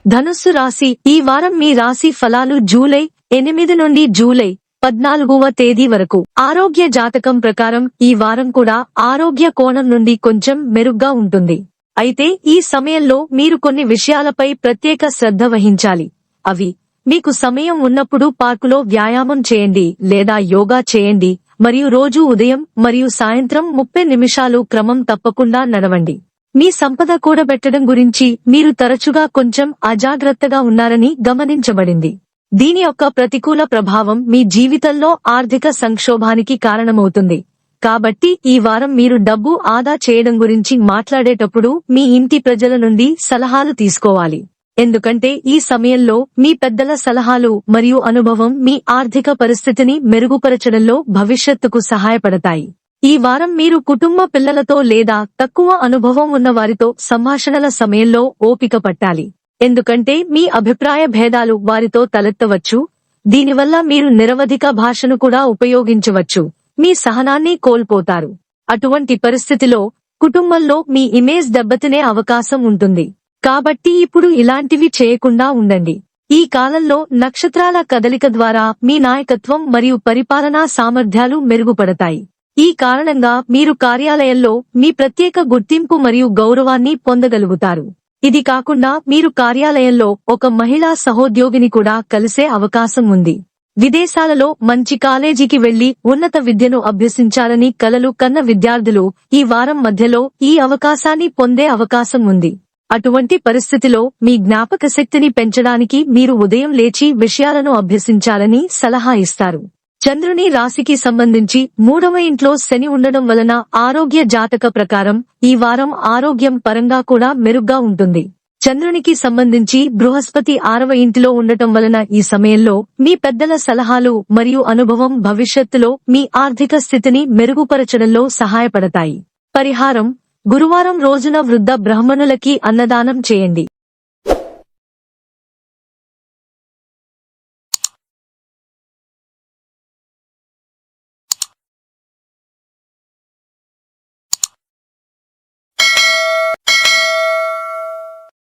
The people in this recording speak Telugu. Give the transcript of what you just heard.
ధనుస్సు రాశి. ఈ వారం మీ రాశి ఫలాలు జూలై 8 నుండి జూలై 14వ తేదీ వరకు. ఆరోగ్య జాతకం ప్రకారం ఈ వారం కూడా ఆరోగ్య కోణం నుండి కొంచెం మెరుగ్గా ఉంటుంది. అయితే ఈ సమయంలో మీరు కొన్ని విషయాలపై ప్రత్యేక శ్రద్ధ వహించాలి. అవి: మీకు సమయం ఉన్నప్పుడు పార్కులో వ్యాయామం చేయండి లేదా యోగా చేయండి, మరియు రోజు ఉదయం మరియు సాయంత్రం 30 నిమిషాలు క్రమం తప్పకుండా నడవండి. మీ సంపద కూడబెట్టడం గురించి మీరు తరచుగా కొంచెం అజాగ్రత్తగా ఉన్నారని గమనించబడింది. దీని యొక్క ప్రతికూల ప్రభావం మీ జీవితంలో ఆర్థిక సంక్షోభానికి కారణమవుతుంది. కాబట్టి ఈ వారం మీరు డబ్బు ఆదా చేయడం గురించి మాట్లాడేటప్పుడు మీ ఇంటి ప్రజల నుండి సలహాలు తీసుకోవాలి. ఎందుకంటే ఈ సమయంలో మీ పెద్దల సలహాలు మరియు అనుభవం మీ ఆర్థిక పరిస్థితిని మెరుగుపరచడంలో భవిష్యత్తుకు సహాయపడతాయి. ఈ వారం మీరు కుటుంబ పిల్లలతో లేదా తక్కువ అనుభవం ఉన్న వారితో సంభాషణల సమయంలో ఓపిక పట్టాలి. ఎందుకంటే మీ అభిప్రాయ భేదాలు వారితో తలెత్తవచ్చు. దీనివల్ల మీరు నిరవధిక భాషను కూడా ఉపయోగించవచ్చు. మీ సహనాన్ని కోల్పోతారు. అటువంటి పరిస్థితిలో కుటుంబంలో మీ ఇమేజ్ దెబ్బతినే అవకాశం ఉంటుంది. కాబట్టి ఇప్పుడు ఇలాంటివి చేయకుండా ఉండండి. ఈ కాలంలో నక్షత్రాల కదలిక ద్వారా మీ నాయకత్వం మరియు పరిపాలనా సామర్థ్యాలు మెరుగుపడతాయి. ఈ కారణంగా మీరు కార్యాలయంలో మీ ప్రత్యేక గుర్తింపు మరియు గౌరవాన్ని పొందగలుగుతారు. ఇది కాకుండా మీరు కార్యాలయంలో ఒక మహిళా సహోద్యోగిని కూడా కలిసే అవకాశం ఉంది. విదేశాలలో మంచి కాలేజీకి వెళ్లి ఉన్నత విద్యను అభ్యసించాలని కలలు కన్న విద్యార్థులు ఈ వారం మధ్యలో ఈ అవకాశాన్ని పొందే అవకాశం ఉంది. అటువంటి పరిస్థితిలో మీ జ్ఞాపకశక్తిని పెంచడానికి మీరు ఉదయం లేచి విషయాలను అభ్యసించాలని సలహా ఇస్తారు. చంద్రుని రాశికి సంబంధించి 3వ ఇంట్లో శని ఉండడం వలన ఆరోగ్య జాతక ప్రకారం ఈ వారం ఆరోగ్యం పరంగా కూడా మెరుగ్గా ఉంటుంది. చంద్రునికి సంబంధించి బృహస్పతి 6వ ఇంటిలో ఉండటం వలన ఈ సమయంలో మీ పెద్దల సలహాలు మరియు అనుభవం భవిష్యత్తులో మీ ఆర్థిక స్థితిని మెరుగుపరచడంలో సహాయపడతాయి. పరిహారం: గురువారం రోజున వృద్ధ బ్రాహ్మణులకి అన్నదానం చేయండి.